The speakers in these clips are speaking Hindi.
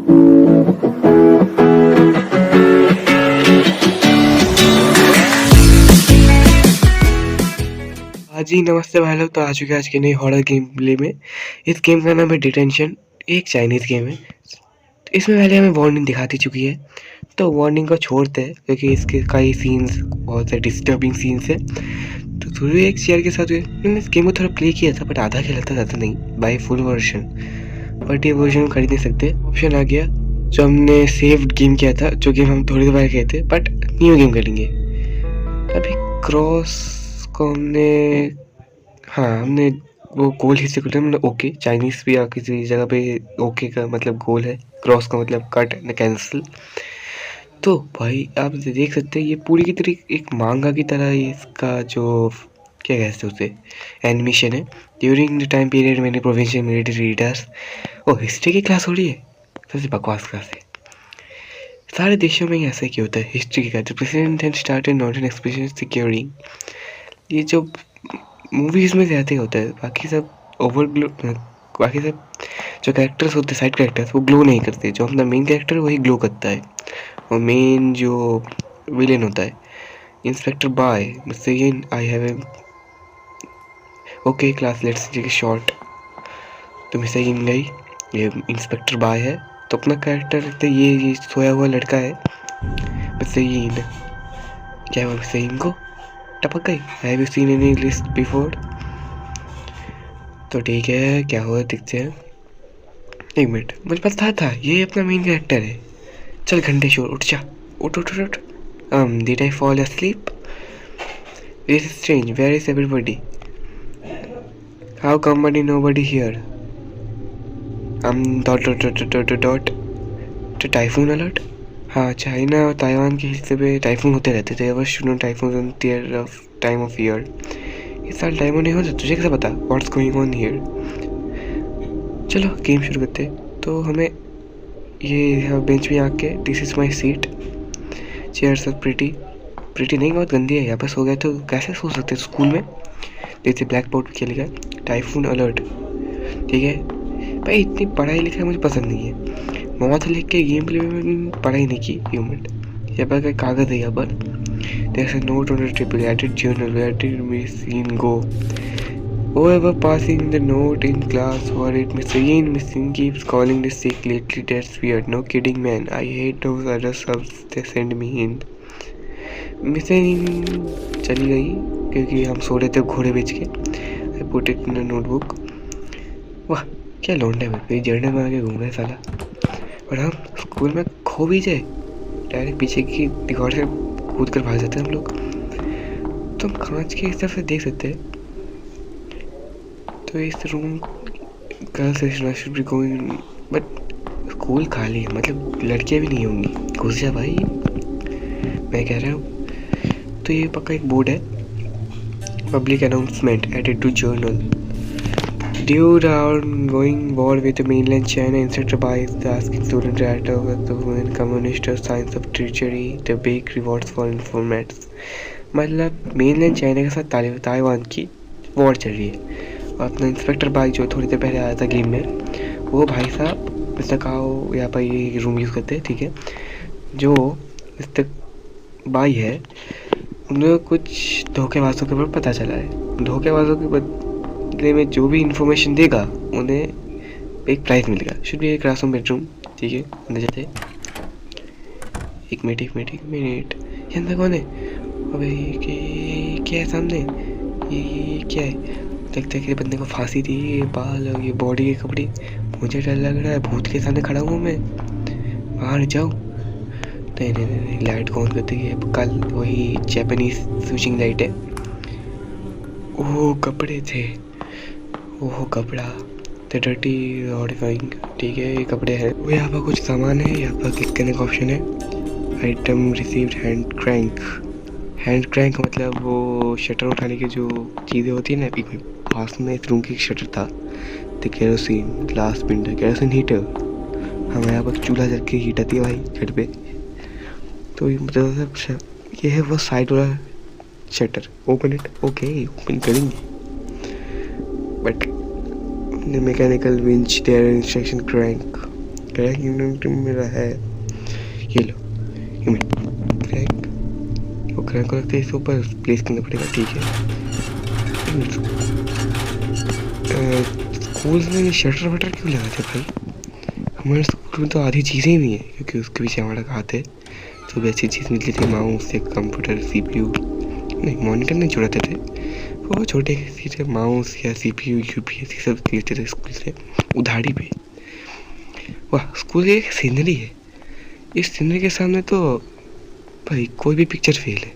हाँ जी, नमस्ते भाई लोग। तो आ चुके हैं आज के नए हॉरर गेम प्ले में। इस गेम का नाम है डिटेंशन। एक चाइनीज़ गेम है। तो इसमें पहले हमें वार्निंग दिखाती चुकी है, तो वार्निंग को छोड़ते हैं क्योंकि इसके कई सीन्स बहुत से डिस्टर्बिंग सीन्स है। तो थोड़ी एक शेयर के साथ मैंने इस गेम को थोड़ा प्ले किया था, बट आधा खेला था, ज़्यादा नहीं, बाई फुल वर्जन। बट ये वर्जन खरीद नहीं सकते। ऑप्शन आ गया जो हमने सेव्ड गेम किया था, जो गेम हम थोड़ी देर बाद गए थे, बट न्यू गेम करेंगे। अभी क्रॉस को हमने वो गोल हिस्से को हमने ओके, चाइनीज़ भी या किसी जगह पे ओके का मतलब गोल है, क्रॉस का मतलब कट न कैंसिल। तो भाई आप देख सकते हैं ये पूरी की तरह एक मांगा की तरह इसका जो क्या कहते हैं उसे एनिमेशन है। ड्यूरिंग द टाइम पीरियड मैंने प्रोविंशियल मिलिट्री लीडर्स हिस्ट्री की क्लास हो रही है, सबसे बकवास क्लास है। सारे देशों में ऐसा ही होता है, हिस्ट्री की class. President and started northern expedition securing, ये जो मूवीज़ में ज़्यादा होता है। बाकी सब बाकी सब जो कैरेक्टर्स होते हैं, साइड कैरेक्टर्स, वो ग्लो नहीं करते। जो अपना मेन कैरेक्टर है वही ग्लो करता है। और मेन जो विलेन होता है inspector by mister I have a okay class, let's take a shot. तो मिस्टर इन गई, ये इंस्पेक्टर बाय है। तो अपना कैरेक्टर तो ये सोया हुआ लड़का है मिस्टर इन। क्या हुआ मिस्टर इन को? टपक गई। Have you seen any list before? तो ठीक है, क्या हुआ देखते हैं। एक मिनट, मुझे पता था ये अपना मेन कैरेक्टर है। चल घंटे शोर, उठ जा, उठ उठ उठ। Did I fall asleep? This is strange. Where is everybody? How come nobody here? Dot. तो टाइफून अलर्ट। हाँ, चाइना और ताइवान के हिस्से पे टाइफून होते रहते थे। Ever should no typhoon on year of time of year. इस साल टाइफून नहीं हो तो तुझे कैसे पता? What's going on here? चलो गेम शुरू करते। तो हमें ये बेंच पे आके, this is my seat, chairs are pretty नहीं, बहुत गंदी है। यहाँ पे सो गए तो कैसे सो सकते स्कूल में? देखते ब्लैक बोर्ड पे क्या लिखा है, टाइफून अलर्ट। ठीक है भाई, इतनी पढ़ाई लिखाई मुझे पसंद नहीं है। मौत लिख के गेम प्ले में पढ़ाई नहीं की। एक मिनट, यहाँ पर कागज़ है, यहाँ पर there's a note on the table, added journal, where did Miss Yin go? Whoever passing the note in class for it, Miss Yin keeps calling the sick lately, that's weird. No kidding man, I hate those other subs they send me in. Miss in चली गई क्योंकि हम सो रहे थे घोड़े बेच के। I put it in notebook. वाह क्या लौंडा है भाई, जर्नल बना के घूम रहा है साला। और हम स्कूल में खो भी जाए, डायरेक्ट पीछे की दीवार से कूद कर भाग जाते हैं हम लोग। तो हम कांच के इस तरफ से देख सकते हैं। तो इस room girls section should be going, but school खाली है, मतलब लड़कियां भी नहीं होंगी। घुस जा भाई, मैं कह रहा हूँ। तो ये पक्का एक बोर्ड है, public announcement added to journal. Due to ongoing war with mainland China, Inspector Bai is asking students to act over the women communist signs of treachery, the big rewards for informants। मतलब मेनलैंड चाइना के साथ ताइवान की वॉर चल रही है। और अपना इंस्पेक्टर बाई जो थोड़ी देर पहले आया था गेम में, वो भाई साहब मिस्टर काओ यहाँ पर ये रूम यूज़ करते हैं। ठीक है, जो मिस्टर बाई है उन्हें कुछ धोखेबाजों के ऊपर पता चला है। धोखेबाजों के बदले में जो भी इंफॉर्मेशन देगा उन्हें एक प्राइज मिलेगा। शुड बी एक क्लासरूम बेडरूम। ठीक है, अंदर जाते। एक मिनट ये अंदर कौन है? अबे क्या है सामने? ये क्या है? लगता है कि बंदे को फांसी दी। ये बाल और ये बॉडी के कपड़े, मुझे डर लग रहा है। भूत के सामने खड़ा हूँ मैं, बाहर जाऊँ? नहीं, लाइट ऑन करते है कल, वही जापानीज स्विचिंग लाइट है। ओह कपड़े थे, ओह कपड़ा द डर्टी हॉरिफाइंग। ठीक है, ये कपड़े हैं। वो यहाँ पर कुछ सामान है, यहाँ पर क्लिक करने का ऑप्शन है। आइटम रिसीव्ड हैंड क्रैंक मतलब वो शटर उठाने की जो चीज़ें होती है ना। एक पास में इस रूम की शटर था। The kerosene glass window, kerosene heater. हमें यहाँ पर चूल्हा जल के हीट आती है भाई छत पे। तो मतलब ये है वो साइड वाला shutter. Open it, okay open करेंगे। But mechanical winch, there instruction crank crack inventory में मेरा है, ये लो। क्रैक, वो क्रैक को रखते इसके ऊपर प्लेस करना पड़ेगा, ठीक है। स्कूल में शटर वटर क्यों लगाते भाई? हमारे स्कूल में तो आधी चीज़ें ही नहीं है, क्योंकि उसके पीछे हमारा हाथ है। जो भी अच्छी चीज़ निकली थी, माउस, एक कंप्यूटर, CPU, नहीं मॉनिटर नहीं जुड़ाते थे, वो छोटे सीधे माउस या CPU, UPS सब लेते थे स्कूल से उधारी पे। वाह, स्कूल की एक सीनरी है, इस सीनरी के सामने तो भाई कोई भी पिक्चर फेल है।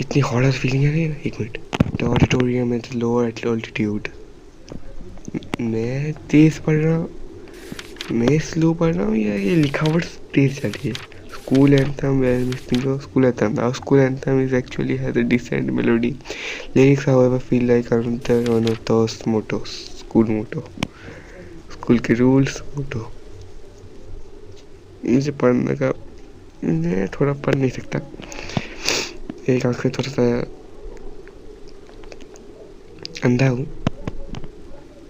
इतनी हॉरर फीलिंग है ना। एक minute, the auditorium at lower altitude. मैं तेज पढ़ रहा हूँ, मैं स्लो पढ़ रहा हूँ, या ये लिखावट तेज चल रही है? School anthem, where listening to school anthem. Our school anthem is actually has a decent melody. Lyrics, however, feel like another one of those mottos. School motto. School के rules motto. मुझे पढ़ने का, मैं थोड़ा पढ़ नहीं सकता, एक आँख में थोड़ा सा अंधा हूँ।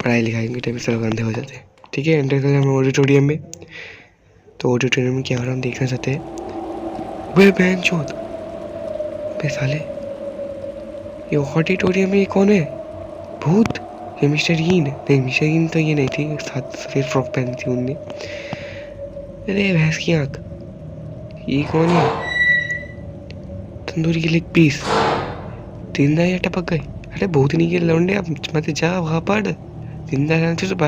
पढ़ाई लिखाई के टाइम से लोग अंधे हो जाते हैं। ठीक है, एंटर कर हम ऑडिटोरियम में। तो ऑडिटोरियम में क्या हो रहा हम देखना चाहते हैं। वे बहन चोद, बे साले, ये ऑडिटोरियम में कौन है? भूत? ये मिस्टर यीन? नहीं, मिस्टर यीन तो ये नहीं थी, साथ सफेद फ्रॉक पहनी थी उनने। अरे भैंस की आँख, ये कौन है? तंदूरी के लेग पीस, जिंदा या टपक गए? अरे भूतनी के लौंडे, अब मत जा वहाँ पर, जिंदा रहना चाहिए तो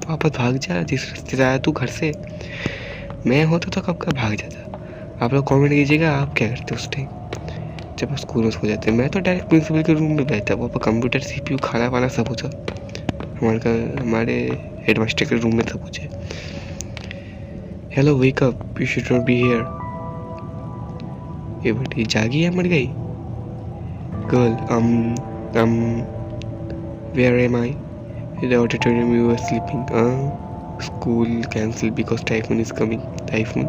वापस भाग जा, जिस रास्ते से आया तू घर से। मैं होता तो कब का भाग जाता। आप लोग कमेंट कीजिएगा आप क्या करते उस टाइम जब स्कूल में सो जाते। मैं तो डायरेक्ट प्रिंसिपल के रूम में बैठता, वो कंप्यूटर, CPU, खाना वाना सब होता। हमारे हेडमास्टर के रूम में सब कुछ है। Hello, wake up, you should not be here. ये बेटी जागी या मर गई? Girl, where am I? In the auditorium you were sleeping. School cancelled because typhoon is coming. Typhoon?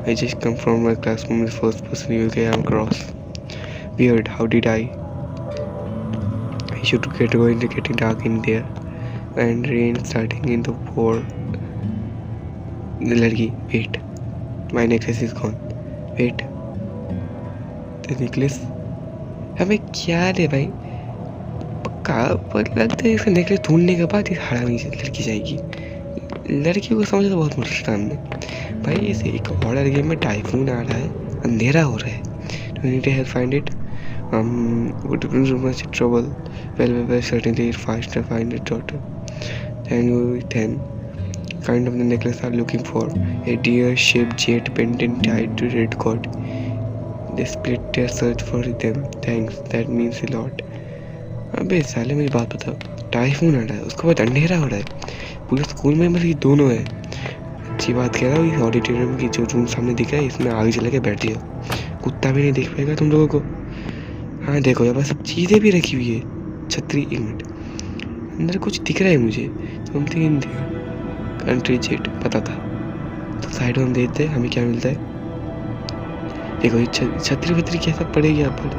I just come from my classroom. The first person you will get across. Weird. How did I? I should get going to getting dark in there, and rain starting in the pour. The लड़की. Wait. My necklace is gone. Wait. The necklace? हमें क्या दे भाई? पर लगता है इसका नेकलेस ढूंढने के बाद इस हरामी से लड़की जाएगी। लड़की को समझ तो बहुत मुश्किल सामने भाई। इसे एक हॉरर गेम में टाइफून आ रहा है, अंधेरा हो रहा है। Do you need to help find it? Would you bring much trouble? Well, certainly faster find it daughter. Then kind of the necklace I'm looking for. A deer-shaped jade pendant tied to red cord. They split their search for them. Thanks, that means a lot. अबे साले मेरी बात बता, टाइफून आ रहा है, उसके बाद अंधेरा हो रहा है, पूरे स्कूल में बस ये दोनों है। अच्छी बात कह रहा हूँ, इस ऑडिटोरियम की जो रूम सामने दिख रहा है इसमें आग जला के बैठ जाओ, कुत्ता भी नहीं देख पाएगा तुम लोगों को। हाँ देखो, यहाँ पर सब चीज़ें भी रखी हुई है। छतरी, एक मिनट, अंदर कुछ दिख रहा है मुझे, समथिंग कंट्री जेट पता था। तो साइड में हम देखते हैं हमें क्या मिलता है। देखो ये छतरी वतरी कैसा पड़ेगी यहाँ पर,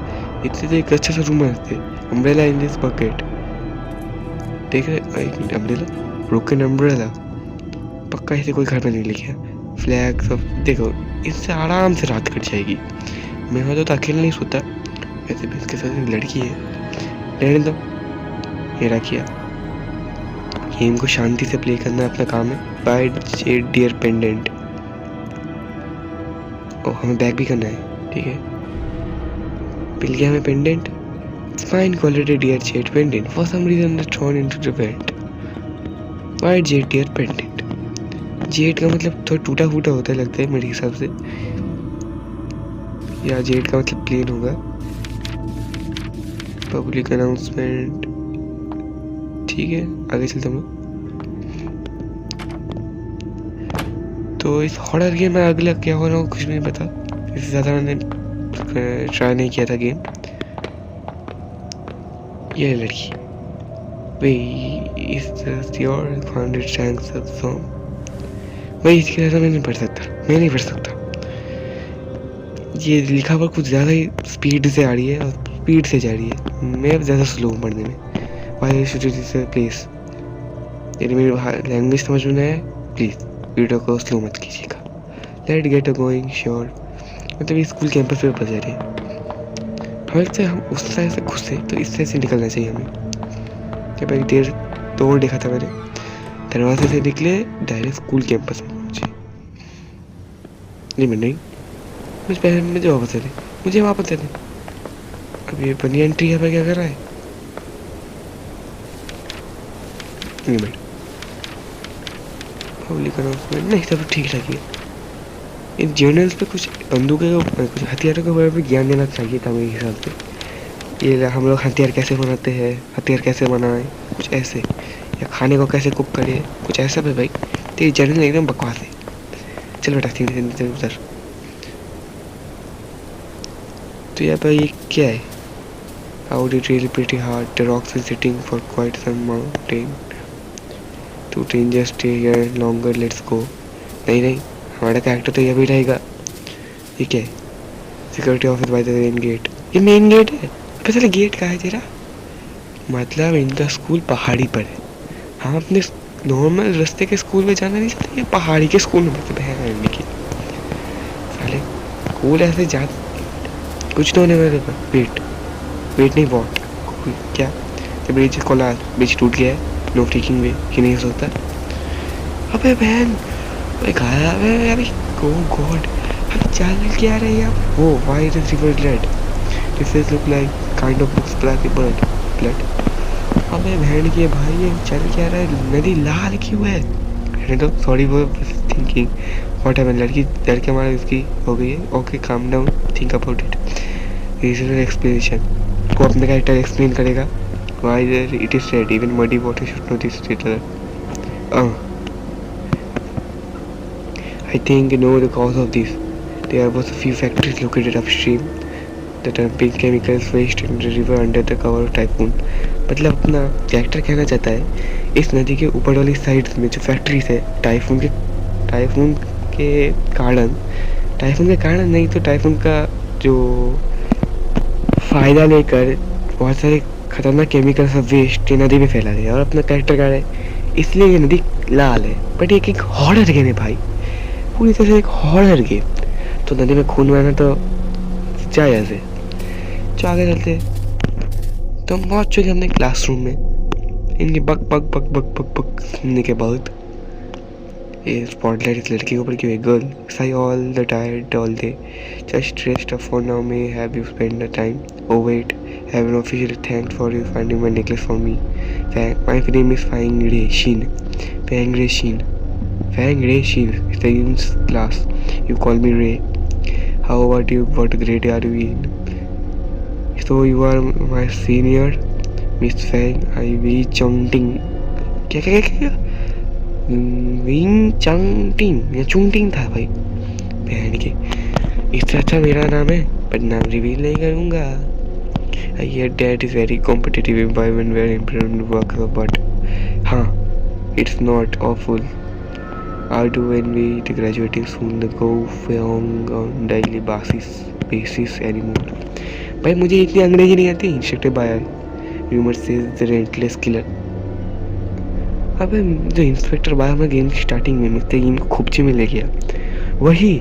इतने तो एक अच्छा सा रूम है। अम्ब्रेला इन दिस बकेट, देख रहे? एक मिनट, अम्ब्रेला, ब्रोकन अम्ब्रेला, पक्का इसे कोई घर में नहीं लिखा। फ्लैग सब देखो, इससे आराम से रात कट जाएगी। मैं होता तो अकेले नहीं सोता, वैसे भी इसके साथ एक लड़की है, रहने दो। हेरा किया, गेम को शांति से प्ले करना अपना काम है। बाय जेड डियर पेंडेंट, और हमें बैक भी करना है, ठीक है। मिल गया हमें pendant. Fine quality dear jade pendant. For some reason they're thrown into the vent. Why jade dear pendant? Z का मतलब थोड़ा टूटा फूटा होता है लगता है मेरे हिसाब से, या जेड का मतलब प्लेन होगा। पब्लिक अनाउंसमेंट, ठीक है, आगे चलते हम लोग। तो इस हॉरर गेम में अगला क्या हो रहा हो कुछ भी नहीं पता, इससे ज़्यादा मैंने ट्राई नहीं किया था गेम। ये लड़की, भाई इसके ज़्यादा मैं नहीं पढ़ सकता, ये लिखा हुआ कुछ ज़्यादा ही स्पीड से आ रही है और स्पीड से जा रही है। मैं ज़्यादा स्लो हूँ पढ़ने में। वाई शुड दिस प्लीज़, यदि मेरी लैंग्वेज समझ में आए प्लीज़ वीडियो को स्लो मत कीजिएगा। Let get a going sure. मतलब ये स्कूल कैंपस पे बजा रहे हैं। हमें से हम उस साइड से घुसे तो इस साइड से निकलना चाहिए हमें। जब एक देर तोड़ देखा था मैंने, दरवाजे से निकले डायरेक्ट स्कूल कैंपस में पहुंचे। नहीं, मुझे वापस दे, मुझे वापस दे। अब ये बनी एंट्री यहाँ पे क्या कर रहा है? मिनट पब्लिक अनाउंसमेंट नहीं, सब ठीक ठाक है। इन जर्नल्स पे कुछ बंदूकों के कुछ हथियारों के बारे में ज्ञान देना चाहिए था मेरे हिसाब से। ये हम लोग हथियार कैसे बनाते हैं, हथियार कैसे बनाएं, कुछ ऐसे, या खाने को कैसे कुक करें, कुछ ऐसा भी भाई। तो ये जर्नल एकदम बकवास है। चल बेटा सीधे उधर। तो यहाँ पर ये क्या है? How did really pretty hard. The rocks is sitting for quite some mountain. Two strangers stay here longer. Let's go. नहीं, हमारा कैरेक्टर तो ये भी रहेगा। ये क्या है? Security office by the main gate. ये मेन गेट है? पता नहीं गेट कहाँ है तेरा? मतलब इनका स्कूल पहाड़ी पर है। हम अपने नॉर्मल रास्ते के स्कूल में जाना नहीं चाहते, ये पहाड़ी के स्कूल में मतलब है की साले स्कूल ऐसे जा कुछ तो होने वाले। वेट नहीं वॉट क्या? तो ब्रिज कोलार ब्रिज टूट गया है। नो फ्रीकिंग वे कि नहीं हो सकता। अबे बहन गायब है अभी। गो गॉड हम चल क्या रहे हैं अब? वो why is river red? This is look like kind of looks like blood. अबे बहन के भाई ये चल क्या रहा है? नदी लाल क्यों है? तो सॉरी वो थिंकिंग व्हाट हैपेंड। लड़के हमारे इसकी हो गई है। Okay calm down, think about it. Regional explanation को अपने कैरेक्टर एक्सप्लेन करेगा। Why there it is red even muddy water should not this colour. I think you know the cause of this. There was a few factories located upstream that dumping chemicals waste in the river under the cover of typhoon. मतलब अपना कैरेक्टर कहना चाहता है इस नदी के ऊपर वाली साइड में जो फैक्ट्रीज है टाइफून के कारण नहीं तो टाइफून का जो फ़ायदा लेकर बहुत सारे खतरनाक केमिकल्स और वेस्ट ये नदी में फैला दिया। और अपना कैरेक्टर कह रहा है इसलिए ये नदी लाल है। बट एक हॉरर गेम है भाई, पूरी तरह से एक हॉरर गेम। तो नदी में खून बहना तो जायज़ है। जो आगे चलते तो हम पहुँच चुके अपने क्लासरूम में। इनके बक बक बक बक बक बक सुनने के बाद ये स्पॉटलाइट इस लड़की के ऊपर क्यों है? Girl sigh all the tired all day just rest up for now. May have you spend the time? Oh wait, have an official thanks for you finding my necklace for me. My name is Fang Ray Shin. Fang Ray Shin is the in class. You call me Ray. How about you? What grade are you in? So you are my senior, Miss Fang. I Wei Chongting. क्या? विंग चंगटिंग या चुंगटिंग था भाई बहन के। इससे अच्छा मेरा नाम है पर नाम रिवील नहीं करूँगा। I hear that is very competitive environment where important work but हाँ it's not awful. I do when we graduating soon the go on daily basis anymore. भाई मुझे इतनी अंग्रेजी नहीं आती। Instructed by rumor says the relentless killer. अब जो इंस्पेक्टर बाय हमें गेम की स्टार्टिंग में गेम को खुपची में ले गया वही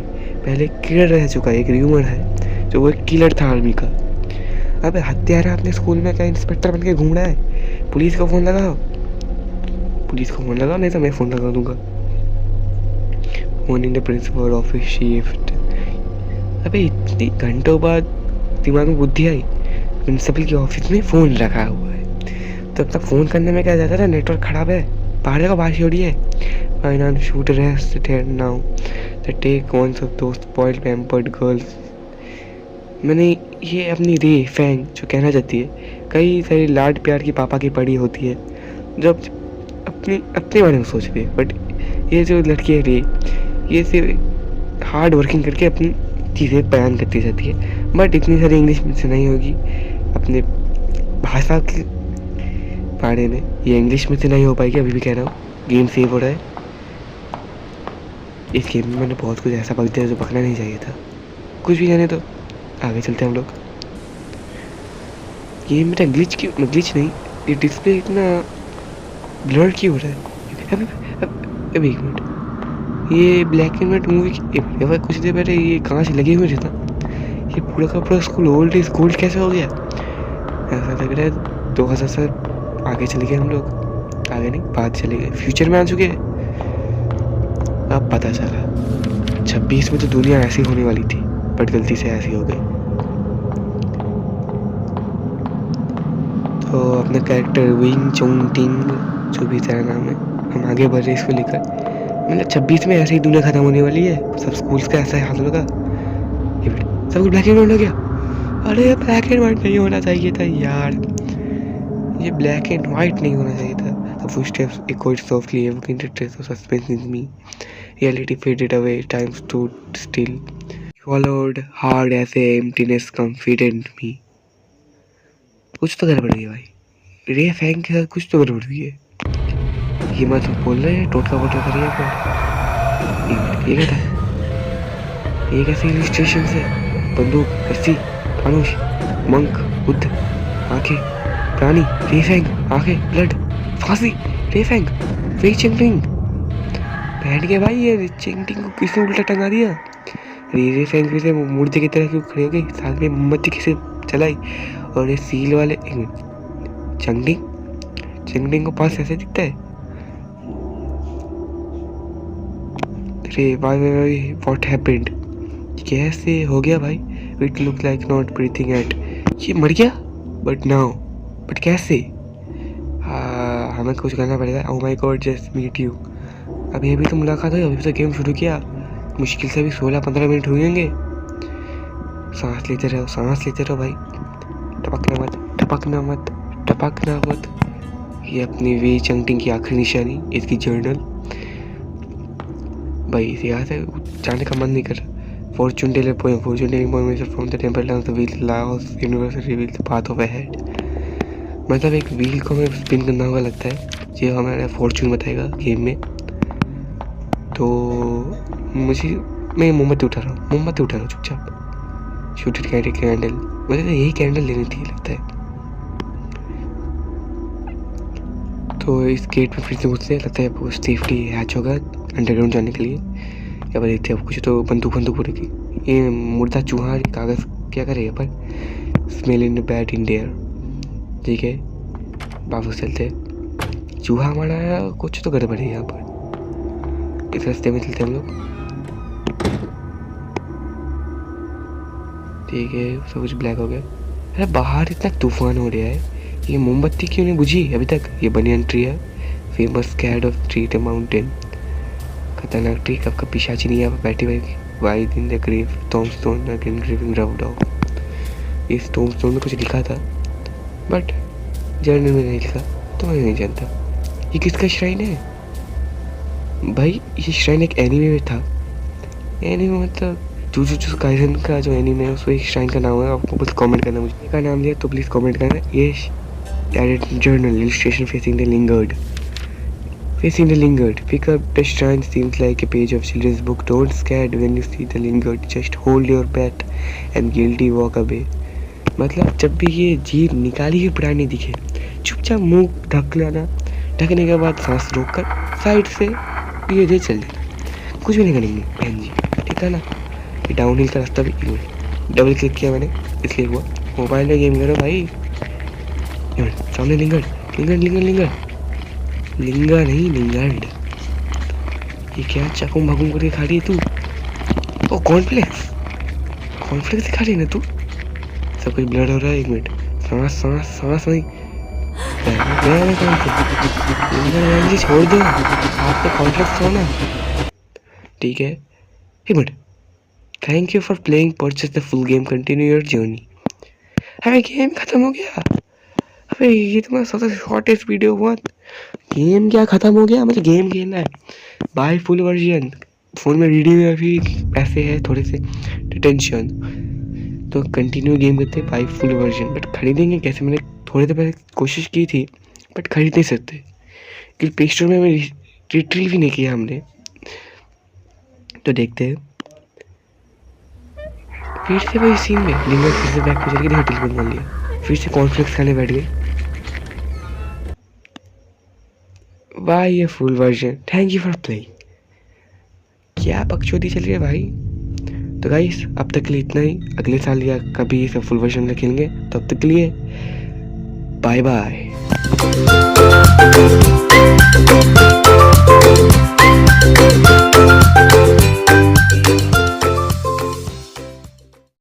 पहले किलर रह चुका है। एक र्यूमर है जो वो एक किलर था आर्मी का। अब हत्यारा अपने स्कूल में क्या इंस्पेक्टर बन के घूम रहा है? पुलिस को फ़ोन लगाओ नहीं तो मैं फ़ोन लगा दूंगा। Phone in the principal office shift. अबे इतनी घंटों बाद दिमाग में बुद्धि आई प्रिंसिपल के ऑफिस में फ़ोन रखा हुआ है। तो अपना फ़ोन करने में क्या जाता था, नेटवर्क ख़राब है, पहाड़ का बारिश हो रही है। Final shoot rest there now the take once of दोस्त स्पॉइल्ड पैम्पर्ड गर्ल्स। मैंने ये अपनी रे फैंग जो कहना चाहती है कई सारी लाड प्यार की पापा की पड़ी होती है जो अपने बारे में सोचती है। बट ये जो लड़की है रे ये सिर्फ हार्ड वर्किंग करके अपनी चीज़ें बयान करती जाती है। बट इतनी सारी इंग्लिश से नहीं होगी अपने भाषा के बारे में, ये इंग्लिश में से नहीं हो पाएगी। अभी भी कह रहा हूँ गेम सेव हो रहा है। इस गेम में मैंने बहुत कुछ ऐसा पक दिया जो पकना नहीं चाहिए था। कुछ भी जाने तो आगे चलते हैं हम लोग। ये मेरा ग्लिच नहीं, ये डिस्प्ले इतना ब्लर क्यों हो रहा है? अभी एक मिनट, ये ब्लैक एंड वाइट मूवी कुछ देर पहले ये कहाँ से लगे हुए थे ना, ये पूरा का पूरा स्कूल ओल्ड इज गोल्ड कैसे हो गया? ऐसा लग रहा है 2000 साल आगे चले गए हम लोग, आगे नहीं बाद चले गए, फ्यूचर में आ चुके हैं। अब पता चला 26 में तो दुनिया ऐसी होने वाली थी, बट गलती से ऐसी हो गई। तो अपना कैरेक्टर विंग चोंग टिंग, जो भी तेरा नाम है, हम आगे बढ़ रहे इसको लेकर। मतलब 26 में ऐसे ही दुनिया खत्म होने वाली है, सब स्कूल्स का ऐसा ही हाल होगा। ये सब कुछ ब्लैक एंड व्हाइट हो गया। अरे ब्लैक एंड व्हाइट नहीं होना चाहिए था यार, ये ब्लैक एंड व्हाइट नहीं होना चाहिए था। The footsteps echoed softly, evoking the trace of suspense in me. Reality faded away, time stood still. Swallowed hard as a emptiness confident me. कुछ तो गड़बड़ है भाई, रे फैंग के साथ कुछ तो गड़बड़ हुई है। ये मत बोल रहे हैं टोटका वोटका करिए पर ये क्या था? ये कैसे हिल स्टेशन से बंदूक, रस्सी, धनुष, मंक, बुद्ध, आंखें, प्राणी, रेफैंग, आंखें, ब्लड, फांसी, रेफैंग, वे चिंगटिंग। बैठ गया भाई, ये चिंगटिंग को किसने उल्टा टंगा दिया? रेफैंग फिर से मूर्ति की तरह क्यों खड़े हो गई? साथ में मोमबत्ती किसे चलाई? और ये सील वाले चंगटिंग, चिंगटिंग को पास ऐसे दिखता है। अरे भाई व्हाट हैपेंड? कैसे हो गया भाई? It look like not breathing at. ये मर गया? बट नाउ, बट कैसे? हमें कुछ करना पड़ेगा। Oh my God, just meet you. अभी तो मुलाकात हुई, अभी तो गेम शुरू किया, मुश्किल से भी 16-15 मिनट हुए होंगे। सांस लेते रहो भाई, टपकना मत, टपकना मत, टपकना मत। ये अपनी वे चंगटिंग की आखिरी निशानी, इसकी जर्नल। भाई इसे यहाँ से जाने का मन नहीं कर रहा। Fortune teller poem from the temple down the wheel allows universe reveal the path of ahead. मतलब एक व्हील को हमें स्पिन करना होगा लगता है, ये हमारा फॉर्चून बताएगा गेम में। तो मैं मोमबत्ती उठा रहा हूँ चुपचाप। शूट इट कैंडल, मुझे तो यही कैंडल लेनी थी लगता है। तो इस गेट पे फिर से घुसते लगता है, आपको सेफ्टी हैच होगा अंडरग्राउंड जाने के लिए। या पर देखते हैं कुछ तो बंदूक उड़ेगी। ये मुर्दा चूहा कागज क्या करेगा पर? Smell in bad in there. ठीक है वापस चलते। चूहा हमारा कुछ तो गड़बड़ है यहाँ पर। इस रास्ते में चलते हम लोग। ठीक है सब कुछ ब्लैक हो गया। अरे बाहर इतना तूफान हो रहा है, ये मोमबत्ती क्यों नहीं बुझी अभी तक? ये बनियन ट्री है, famous cad of tree the mountain. खतरनाक ट्री, कब पिशाची नहीं यहाँ पर बैठी हुई। Wide in the grave tombstone again graving round off. इस टॉमस्टोन में कुछ लिखा था बट जर्नल में नहीं लिखा, तो मैं नहीं जानता ये किसका श्राइन है। भाई ये श्राइन एक एनीमे में था। एनीमे मतलब जुजुत्सु काइसेन का जो एनीमे है उसको एक श्राइन का नाम है। आपको बस कमेंट करना, मुझे का नाम दिया तो प्लीज़ कमेंट करना। ये added journal illustration facing the lingered. Facing the lingard, pick up the shrine seems like a page of children's book. Don't scared when you see the lingard. Just hold your breath and guilty walk away. मतलब जब भी ये जीभ निकाली हुई प्राणी दिखे, चुपचाप मुंह ढक लेना, ढकने के बाद सांस रोककर साइड से धीरे चल देना, कुछ भी नहीं करेंगे बहन जी, ठीक है ना। ये डाउन हिल का रास्ता भी डबल क्लिक किया मैंने इसलिए हुआ। मोबाइल में गेम करो भाई। सामने लिंगर्ड लिंगर्ड लिंगर्ड लिंगर्ड लिंगा नहीं लिंगार्ड। ये क्या चाकू भागू करके खा रही है तू? ओ कॉर्नफ्लेक्स दिखा रही है ना तू? सब कुछ ब्लड हो रहा है। एक मिनट, सांस नहीं छोड़ दो, आप तो कॉर्नफ्लेक्स हो ना। ठीक है एक minute. Thank you for playing, purchase the full game, continue your journey. अरे गेम खत्म हो गया। अबे ये तुम्हारा सबसे शॉर्टेस्ट वीडियो हुआ। गेम क्या खत्म हो गया? मुझे गेम खेलना है बाय फुल वर्जन। फ़ोन में रीडिंग में अभी पैसे है थोड़े से टेंशन, तो कंटिन्यू गेम करते बाय फुल वर्जन। बट खरीदेंगे कैसे? मैंने थोड़ी देर पहले कोशिश की थी बट खरीद नहीं सकते क्योंकि प्ले स्टोर में रिट्रीव भी नहीं किया हमने। तो देखते हैं फिर से वही सीन में लिंगर फिर से बैक पे चल के होटल बंद कर लिया, फिर से कॉर्नफ्लेक्स खाने बैठ गए। वाह ये full version, thank you for playing. क्या बकचोदी चल रही है भाई। तो गाइस अब तक के लिए इतना ही, अगले साल या कभी इसे फुल वर्जन में खेलेंगे, तब तक के लिए बाय बाय।